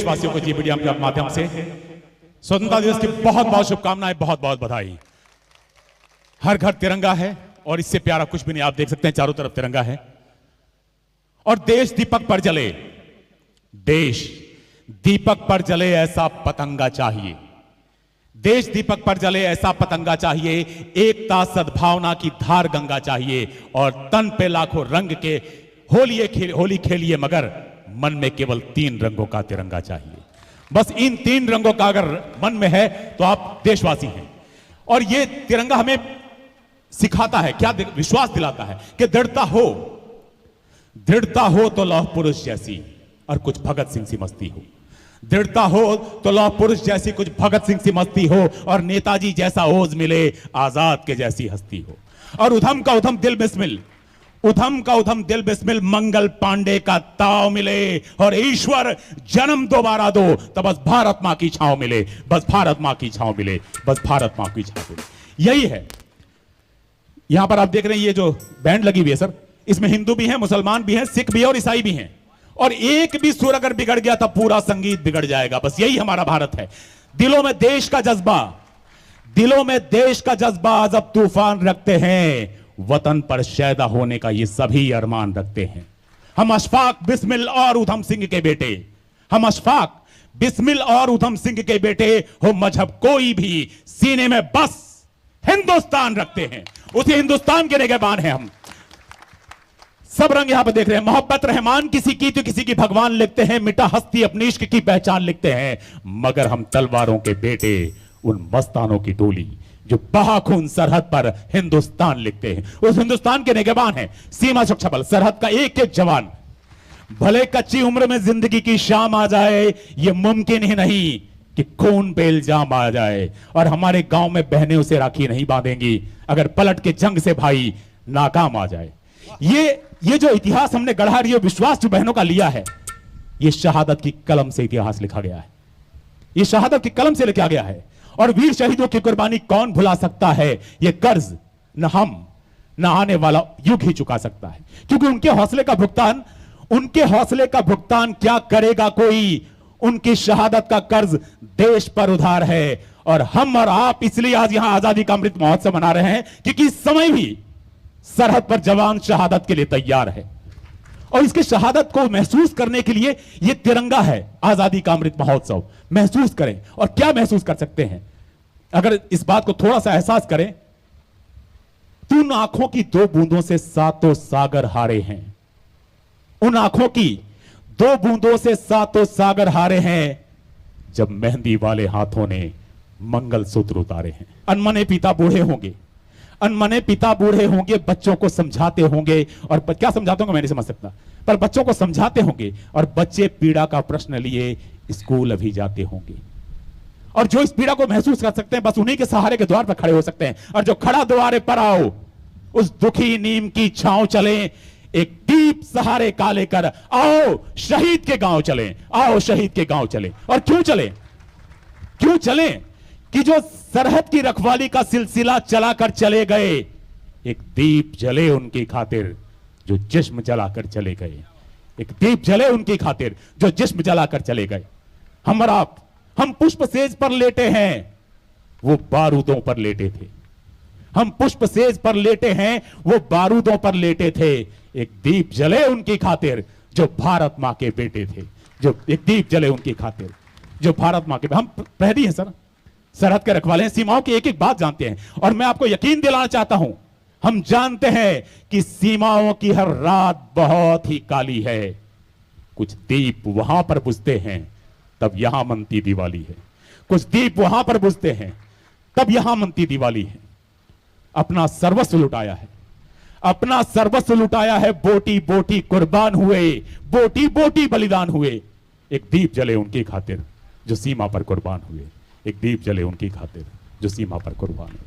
देशवासियों को जी मीडिया के माध्यम से स्वतंत्रता दिवस की बहुत बहुत शुभकामनाएं, बहुत बहुत बधाई। हर घर तिरंगा है और इससे प्यारा कुछ भी नहीं। आप देख सकते हैं चारों तरफ तिरंगा है और देश दीपक पर जले, देश दीपक पर जले ऐसा पतंगा चाहिए, देश दीपक पर जले ऐसा पतंगा चाहिए, एकता सद्भावना की धार गंगा चाहिए और तन पे लाखों रंग के होली खेलिए मगर मन में केवल 3 रंगों का तिरंगा चाहिए। बस इन 3 रंगों का अगर मन में है तो आप देशवासी हैं। और ये तिरंगा हमें सिखाता है, क्या विश्वास दिलाता है कि दृढ़ता हो तो लौह पुरुष जैसी और कुछ भगत सिंह सी मस्ती हो, दृढ़ता हो तो लौह पुरुष जैसी कुछ भगत सिंह सी मस्ती हो और नेताजी जैसा ओज मिले आजाद के जैसी हस्ती हो। और उधम का उधम दिल बिस्मिल, उधम का उधम दिल बिस्मिल मंगल पांडे का ताव मिले और ईश्वर जन्म दोबारा दो तो बस भारत मां की छांव मिले, बस भारत मां की छांव मिले, बस भारत मां की छांव मिले। यही है। यहां पर आप देख रहे हैं ये जो बैंड लगी हुई है सर, इसमें हिंदू भी हैं, मुसलमान भी हैं, सिख भी है और ईसाई भी हैं। और एक भी सुर अगर बिगड़ गया तो पूरा संगीत बिगड़ जाएगा। बस यही हमारा भारत है। दिलों में देश का जज्बा, दिलों में देश का जज्बा जब तूफान रखते हैं, वतन पर शैदा होने का ये सभी अरमान रखते हैं। हम अशफाक बिस्मिल और उधम सिंह के बेटे, हम अशफाक बिस्मिल और उधम सिंह के बेटे हो, मजहब कोई भी सीने में बस हिंदुस्तान रखते हैं, उसी हिंदुस्तान के निगहबान हैं हम। सब रंग यहां पर देख रहे हैं। मोहब्बत रहमान किसी की तो किसी की भगवान लिखते हैं, मिटा हस्ती अपनी इश्क की पहचान लिखते हैं, मगर हम तलवारों के बेटे उन मस्तानों की टोली जो बहाखून सरहद पर हिंदुस्तान लिखते हैं, उस हिंदुस्तान के निगहबान हैं। सीमा सुरक्षा बल, सरहद का एक एक जवान। भले कच्ची उम्र में जिंदगी की शाम आ जाए, यह मुमकिन ही नहीं कि खून पे इल्जाम आ जाए। और हमारे गांव में बहनें उसे राखी नहीं बांधेंगी अगर पलट के जंग से भाई नाकाम आ जाए। ये जो इतिहास हमने गढ़ा, ये विश्वास जो बहनों का लिया है, ये शहादत की कलम से इतिहास लिखा गया है, ये शहादत की कलम से लिखा गया है। और वीर शहीदों की कुर्बानी कौन भुला सकता है? ये कर्ज न हम न आने वाला युग ही चुका सकता है, क्योंकि उनके हौसले का भुगतान क्या करेगा कोई? उनकी शहादत का कर्ज देश पर उधार है। और हम और आप इसलिए आज यहां आजादी का अमृत महोत्सव मना रहे हैं क्योंकि इस समय भी सरहद पर जवान शहादत के लिए तैयार है। और इसके शहादत को महसूस करने के लिए यह तिरंगा है, आजादी का अमृत महोत्सव। महसूस करें। और क्या महसूस कर सकते हैं अगर इस बात को थोड़ा सा एहसास करें? उन आंखों की 2 बूंदों से सातों सागर हारे हैं, उन आंखों की 2 बूंदों से सातों सागर हारे हैं, जब मेहंदी वाले हाथों ने मंगलसूत्र उतारे हैं। अनमने पिता बूढ़े होंगे, अनमने पिता बूढ़े होंगे, बच्चों को समझाते होंगे। और क्या समझाते होंगे मैं नहीं समझ सकता, पर बच्चों को समझाते होंगे। और बच्चे पीड़ा का प्रश्न लिए स्कूल अभी जाते होंगे। और जो इस पीड़ा को महसूस कर सकते हैं, बस उन्हीं के सहारे के द्वार पर खड़े हो सकते हैं। और जो खड़ा द्वारे पर आओ, उस दुखी नीम की छांव चले, एक दीप सहारे का लेकर आओ शहीद के गांव चले, आओ शहीद के गांव चले। और क्यों चले? क्यों चले? कि जो सरहद की रखवाली का सिलसिला चलाकर चले गए, एक दीप जले उनकी खातिर जो जिस्म जलाकर चले गए, एक दीप जले उनकी खातिर जो जिस्म जलाकर चले गए। हम और आप, हम पुष्प सेज पर लेटे हैं, वो बारूदों पर लेटे थे। हम पुष्प सेज पर लेटे हैं, वो बारूदों पर लेटे थे। एक दीप जले उनकी खातिर जो भारत मां के बेटे थे, जो एक दीप जले उनकी खातिर जो भारत मां के। हम प्रहरी हैं सर, सरहद के रखवाले हैं, सीमाओं की एक एक बात जानते हैं। और मैं आपको यकीन दिलाना चाहता हूं, हम जानते हैं कि सीमाओं की हर रात बहुत ही काली है। कुछ दीप वहां पर बुझते हैं तब यहां मनती दिवाली है, कुछ दीप वहां पर बुझते हैं तब यहां मनती दिवाली है। अपना सर्वस्व लुटाया है, अपना सर्वस्व लुटाया है, बोटी बोटी कुर्बान हुए, बोटी बोटी बलिदान हुए। एक दीप जले उनकी खातिर जो सीमा पर कुर्बान हुए, एक दीप जले उनकी खातिर जो सीमा पर कुर्बान हुए।